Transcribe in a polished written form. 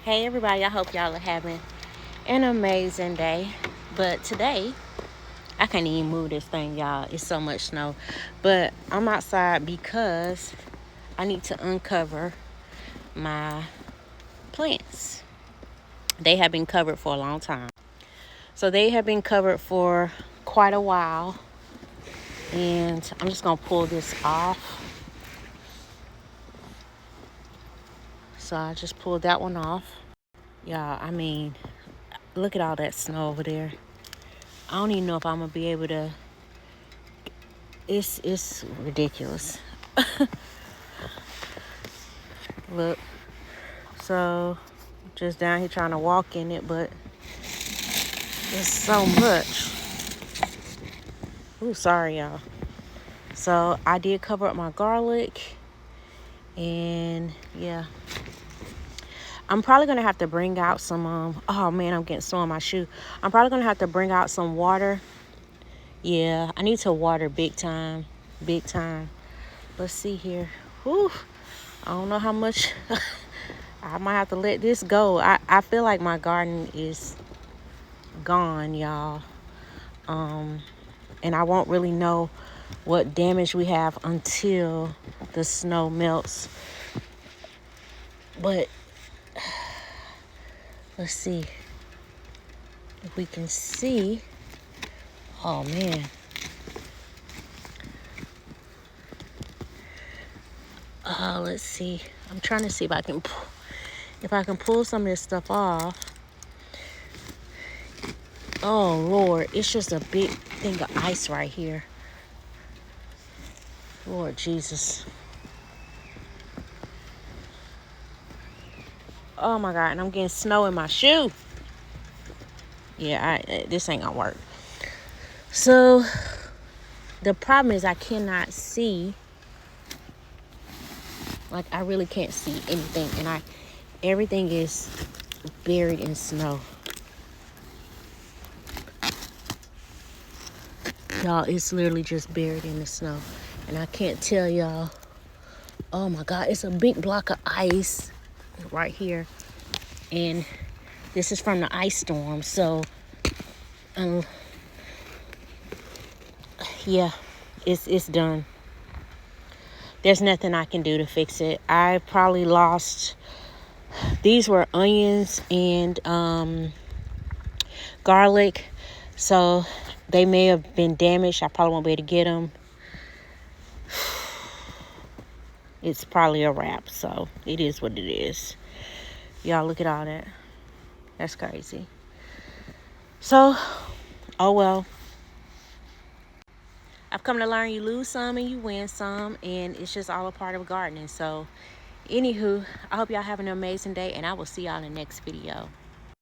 Hey everybody, I hope y'all are having an amazing day. But today, I can't even move this thing, y'all. It's so much snow. But I'm outside because I need to uncover my plants. They have been covered for a long time. So they have been covered for quite a while. And I'm just going to pull this off. So I just pulled that one off. Y'all, I mean, look at all that snow over there. I don't even know if I'm going to be able to. It's ridiculous. Look. So, just down here trying to walk in it, but it's so much. Ooh, sorry, y'all. So, I did cover up my garlic. And, yeah. I'm probably going to have to bring out some, oh man, I'm getting snow in my shoe. I'm probably going to have to bring out some water. Yeah, I need to water big time. Big time. Let's see here. Whew. I don't know how much. I might have to let this go. I feel like my garden is gone, y'all. And I won't really know what damage we have until the snow melts. But let's see if we can see. Oh man. Let's see. I'm trying to see if I can pull some of this stuff off. Oh Lord, it's just a big thing of ice right here. Lord Jesus. Oh my God, and I'm getting snow in my shoe. Yeah, this ain't gonna work. So the problem is I cannot see. Like I really can't see anything, and everything is buried in snow. Y'all, it's literally just buried in the snow, and I can't tell y'all. Oh my God, it's a big block of ice right here, and this is from the ice storm. So, yeah, it's done. There's nothing I can do to fix it. I probably lost. These were onions and garlic, so they may have been damaged. I probably won't be able to get them. It's probably a wrap, so it is what it is. Y'all, look at all that. That's crazy. So, oh well. I've come to learn you lose some and you win some, and it's just all a part of gardening. So, anywho, I hope y'all have an amazing day, and I will see y'all in the next video.